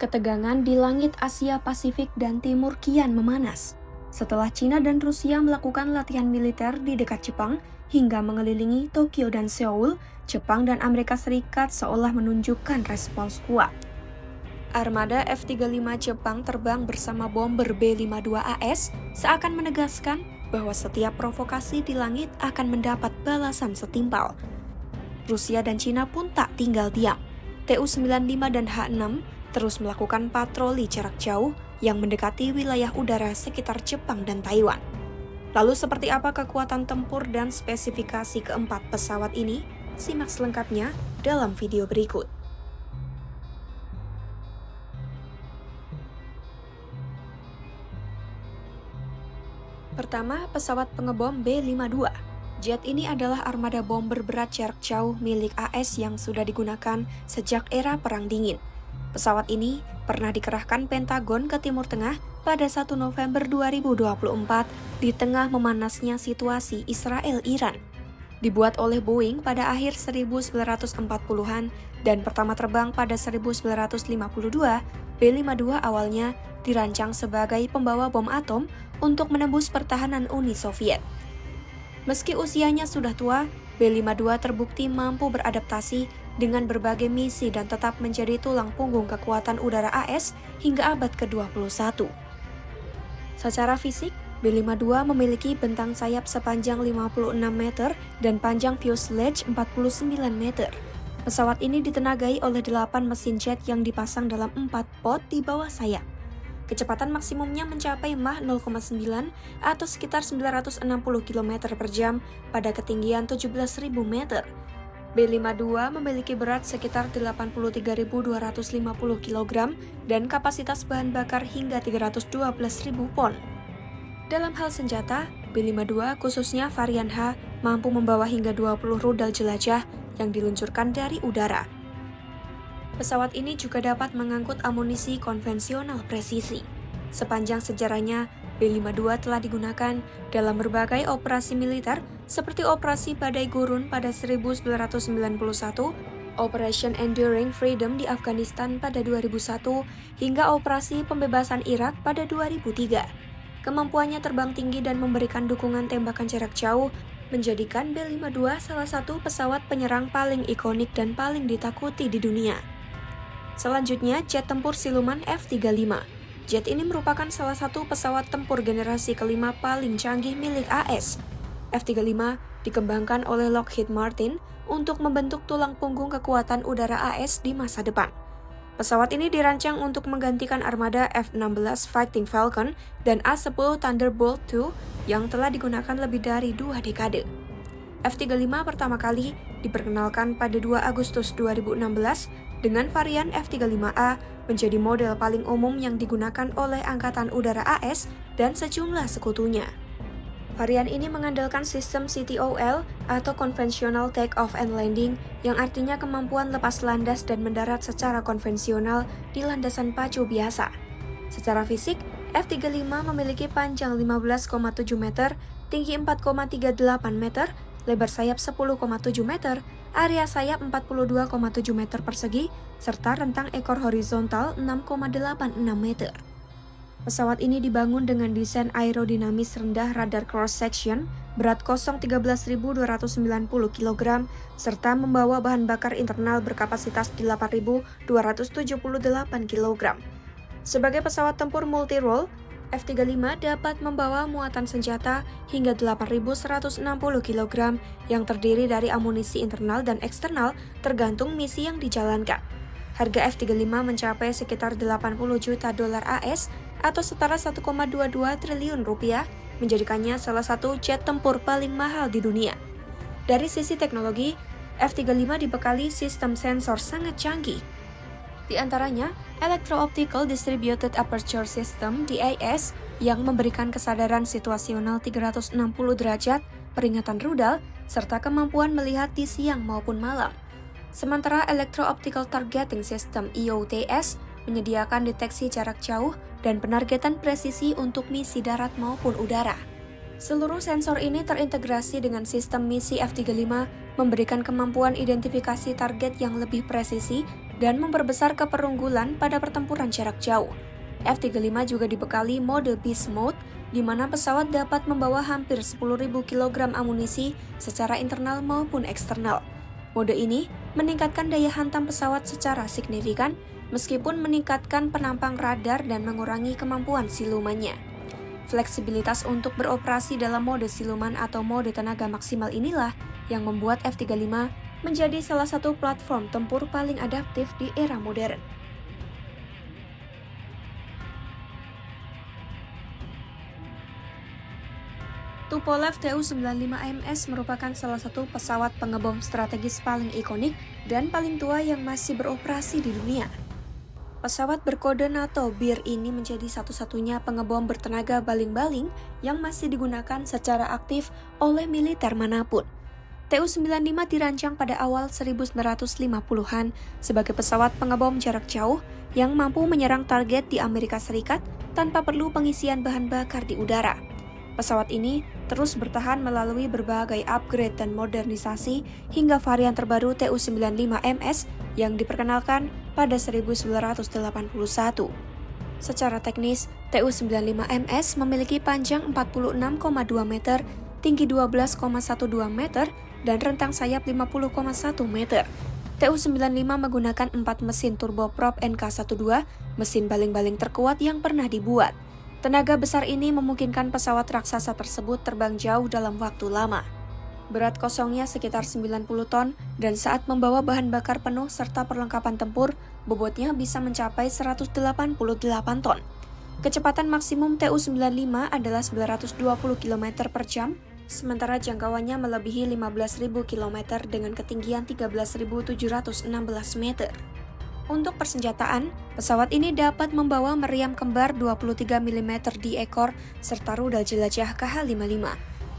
Ketegangan di langit Asia Pasifik dan Timur kian memanas. Setelah China dan Rusia melakukan latihan militer di dekat Jepang hingga mengelilingi Tokyo dan Seoul, Jepang dan Amerika Serikat seolah menunjukkan respons kuat. Armada F-35 Jepang terbang bersama bomber B-52AS seakan menegaskan bahwa setiap provokasi di langit akan mendapat balasan setimpal. Rusia dan China pun tak tinggal diam. Tu-95 dan H-6 terus melakukan patroli jarak jauh yang mendekati wilayah udara sekitar Jepang dan Taiwan. Lalu seperti apa kekuatan tempur dan spesifikasi keempat pesawat ini? Simak selengkapnya dalam video berikut. Pertama, pesawat pengebom B-52. Jet ini adalah armada bomber berat jarak jauh milik AS yang sudah digunakan sejak era Perang Dingin. Pesawat ini pernah dikerahkan Pentagon ke Timur Tengah pada 1 November 2024 di tengah memanasnya situasi Israel-Iran. Dibuat oleh Boeing pada akhir 1940-an dan pertama terbang pada 1952, B-52 awalnya dirancang sebagai pembawa bom atom untuk menembus pertahanan Uni Soviet. Meski usianya sudah tua, B-52 terbukti mampu beradaptasi dengan berbagai misi dan tetap menjadi tulang punggung kekuatan udara AS hingga abad ke-21. Secara fisik, B-52 memiliki bentang sayap sepanjang 56 meter dan panjang fuselage 49 meter. Pesawat ini ditenagai oleh 8 mesin jet yang dipasang dalam 4 pot di bawah sayap. Kecepatan maksimumnya mencapai Mach 0,9 atau sekitar 960 km per jam pada ketinggian 17.000 meter. B-52 memiliki berat sekitar 83.250 kg dan kapasitas bahan bakar hingga 312.000 pon. Dalam hal senjata, B-52 khususnya varian H mampu membawa hingga 20 rudal jelajah yang diluncurkan dari udara. Pesawat ini juga dapat mengangkut amunisi konvensional presisi. Sepanjang sejarahnya, B-52 telah digunakan dalam berbagai operasi militer seperti Operasi Badai Gurun pada 1991, Operation Enduring Freedom di Afghanistan pada 2001, hingga Operasi Pembebasan Irak pada 2003. Kemampuannya terbang tinggi dan memberikan dukungan tembakan jarak jauh menjadikan B-52 salah satu pesawat penyerang paling ikonik dan paling ditakuti di dunia. Selanjutnya, jet tempur siluman F-35. Jet ini merupakan salah satu pesawat tempur generasi kelima paling canggih milik AS. F-35 dikembangkan oleh Lockheed Martin untuk membentuk tulang punggung kekuatan udara AS di masa depan. Pesawat ini dirancang untuk menggantikan armada F-16 Fighting Falcon dan A-10 Thunderbolt II yang telah digunakan lebih dari 2 dekade. F-35 pertama kali diperkenalkan pada 2 Agustus 2016 dengan varian F-35A menjadi model paling umum yang digunakan oleh Angkatan Udara AS dan sejumlah sekutunya. Varian ini mengandalkan sistem CTOL atau Conventional Take-Off and Landing yang artinya kemampuan lepas landas dan mendarat secara konvensional di landasan pacu biasa. Secara fisik, F-35 memiliki panjang 15,7 meter, tinggi 4,38 meter, lebar sayap 10,7 meter, area sayap 42,7 meter persegi, serta rentang ekor horizontal 6,86 meter. Pesawat ini dibangun dengan desain aerodinamis rendah radar cross-section, berat kosong 13.290 kg, serta membawa bahan bakar internal berkapasitas 8.278 kg. Sebagai pesawat tempur multi-role, F-35 dapat membawa muatan senjata hingga 8.160 kg yang terdiri dari amunisi internal dan eksternal tergantung misi yang dijalankan. Harga F-35 mencapai sekitar 80 juta dolar AS atau setara 1,22 triliun rupiah, menjadikannya salah satu jet tempur paling mahal di dunia. Dari sisi teknologi, F-35 dibekali sistem sensor sangat canggih. Di antaranya, Electro-Optical Distributed Aperture System (DAS) yang memberikan kesadaran situasional 360 derajat, peringatan rudal, serta kemampuan melihat di siang maupun malam. Sementara Electro-Optical Targeting System (EOTS) menyediakan deteksi jarak jauh dan penargetan presisi untuk misi darat maupun udara. Seluruh sensor ini terintegrasi dengan sistem misi F-35, memberikan kemampuan identifikasi target yang lebih presisi dan memperbesar keperunggulan pada pertempuran jarak jauh. F-35 juga dibekali mode Beast Mode, di mana pesawat dapat membawa hampir 10.000 kg amunisi secara internal maupun eksternal. Mode ini meningkatkan daya hantam pesawat secara signifikan, meskipun meningkatkan penampang radar dan mengurangi kemampuan silumannya. Fleksibilitas untuk beroperasi dalam mode siluman atau mode tenaga maksimal inilah yang membuat F-35 menjadi salah satu platform tempur paling adaptif di era modern. Tupolev Tu-95MS merupakan salah satu pesawat pengebom strategis paling ikonik dan paling tua yang masih beroperasi di dunia. Pesawat berkode NATO BIR ini menjadi satu-satunya pengebom bertenaga baling-baling yang masih digunakan secara aktif oleh militer manapun. Tu-95 dirancang pada awal 1950-an sebagai pesawat pengebom jarak jauh yang mampu menyerang target di Amerika Serikat tanpa perlu pengisian bahan bakar di udara. Pesawat ini terus bertahan melalui berbagai upgrade dan modernisasi hingga varian terbaru Tu-95MS yang diperkenalkan pada 1981. Secara teknis, Tu-95MS memiliki panjang 46,2 meter, tinggi 12,12 meter, dan rentang sayap 50,1 meter. Tu-95 menggunakan 4 mesin turboprop NK-12, mesin baling-baling terkuat yang pernah dibuat. Tenaga besar ini memungkinkan pesawat raksasa tersebut terbang jauh dalam waktu lama. Berat kosongnya sekitar 90 ton, dan saat membawa bahan bakar penuh serta perlengkapan tempur, bobotnya bisa mencapai 188 ton. Kecepatan maksimum Tu-95 adalah 920 km per jam, sementara jangkauannya melebihi 15.000 km dengan ketinggian 13.716 meter. Untuk persenjataan, pesawat ini dapat membawa meriam kembar 23 mm di ekor serta rudal jelajah KH-55.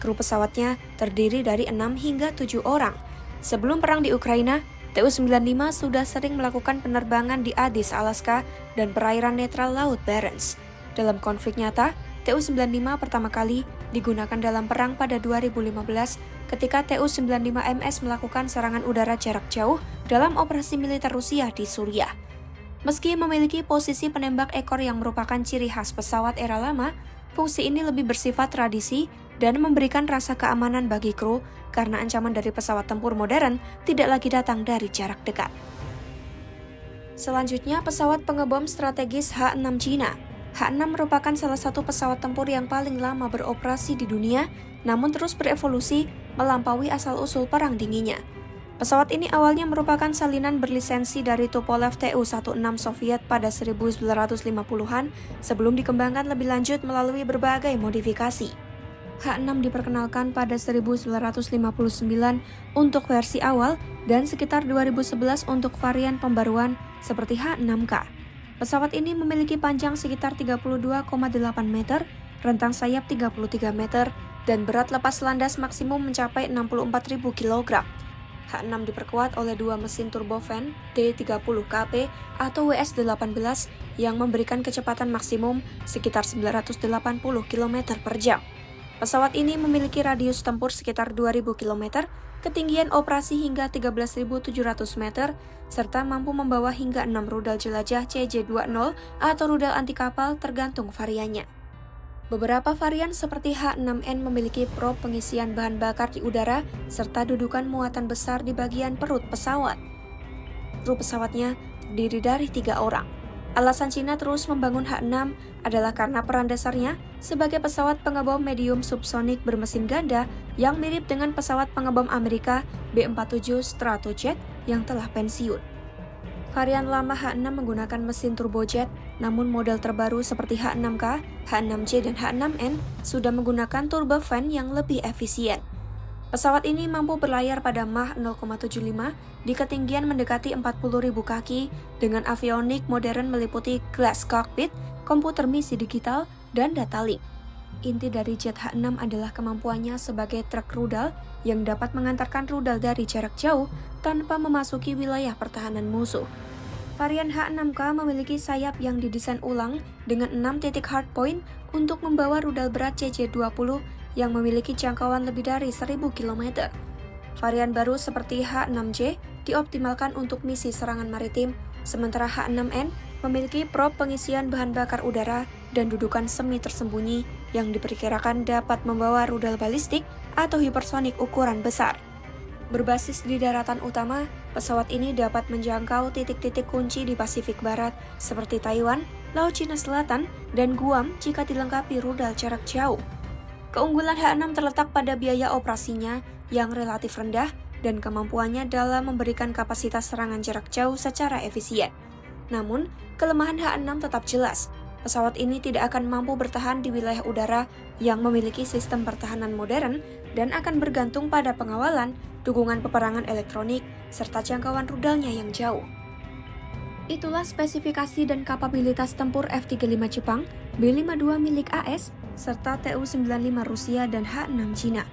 Kru pesawatnya terdiri dari 6 hingga 7 orang. Sebelum perang di Ukraina, Tu-95 sudah sering melakukan penerbangan di Addis, Alaska, dan perairan netral Laut Barents. Dalam konflik nyata, Tu-95 pertama kali digunakan dalam perang pada 2015 ketika Tu-95MS melakukan serangan udara jarak jauh dalam operasi militer Rusia di Suriah. Meski memiliki posisi penembak ekor yang merupakan ciri khas pesawat era lama, fungsi ini lebih bersifat tradisi dan memberikan rasa keamanan bagi kru karena ancaman dari pesawat tempur modern tidak lagi datang dari jarak dekat. Selanjutnya, pesawat pengebom strategis H-6 Cina. H-6 merupakan salah satu pesawat tempur yang paling lama beroperasi di dunia, namun terus berevolusi melampaui asal-usul perang dinginnya. Pesawat ini awalnya merupakan salinan berlisensi dari Tupolev Tu-16 Soviet pada 1950-an sebelum dikembangkan lebih lanjut melalui berbagai modifikasi. H-6 diperkenalkan pada 1959 untuk versi awal dan sekitar 2011 untuk varian pembaruan seperti H-6K. Pesawat ini memiliki panjang sekitar 32,8 meter, rentang sayap 33 meter, dan berat lepas landas maksimum mencapai 64.000 kg. H-6 diperkuat oleh 2 mesin turbofan D30KP atau WS-18 yang memberikan kecepatan maksimum sekitar 980 km per jam. Pesawat ini memiliki radius tempur sekitar 2.000 km, ketinggian operasi hingga 13.700 meter, serta mampu membawa hingga 6 rudal jelajah CJ-20 atau rudal anti kapal tergantung variannya. Beberapa varian seperti H-6N memiliki prop pengisian bahan bakar di udara serta dudukan muatan besar di bagian perut pesawat. Kru pesawatnya terdiri dari 3 orang. Alasan Cina terus membangun H-6 adalah karena peran dasarnya sebagai pesawat pengebom medium subsonik bermesin ganda yang mirip dengan pesawat pengebom Amerika B-47 Stratojet yang telah pensiun. Varian lama H-6 menggunakan mesin turbojet, namun model terbaru seperti H-6K, H-6C, dan H-6N sudah menggunakan turbofan yang lebih efisien. Pesawat ini mampu berlayar pada Mach 0,75 di ketinggian mendekati 40.000 kaki dengan avionik modern meliputi glass cockpit, komputer misi digital, dan data link. Inti dari jet H-6 adalah kemampuannya sebagai truk rudal yang dapat mengantarkan rudal dari jarak jauh tanpa memasuki wilayah pertahanan musuh. Varian H-6K memiliki sayap yang didesain ulang dengan 6 titik hardpoint untuk membawa rudal berat CJ-20 yang memiliki jangkauan lebih dari 1.000 km. Varian baru seperti H-6J dioptimalkan untuk misi serangan maritim Sementara H-6N memiliki prop pengisian bahan bakar udara dan dudukan semi tersembunyi yang diperkirakan dapat membawa rudal balistik atau hipersonik ukuran besar. Berbasis di daratan utama, pesawat ini dapat menjangkau titik-titik kunci di Pasifik Barat seperti Taiwan, Laut Cina Selatan, dan Guam jika dilengkapi rudal jarak jauh. Keunggulan H-6 terletak pada biaya operasinya yang relatif rendah dan kemampuannya dalam memberikan kapasitas serangan jarak jauh secara efisien. Namun, kelemahan H-6 tetap jelas. Pesawat ini tidak akan mampu bertahan di wilayah udara yang memiliki sistem pertahanan modern dan akan bergantung pada pengawalan, dukungan peperangan elektronik, serta jangkauan rudalnya yang jauh. Itulah spesifikasi dan kapabilitas tempur F-35 Jepang, B-52 milik AS, serta Tu-95 Rusia dan H-6 Cina.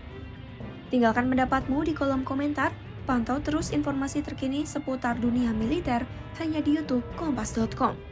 Tinggalkan pendapatmu di kolom komentar, pantau terus informasi terkini seputar dunia militer hanya di YouTube Kompas.com.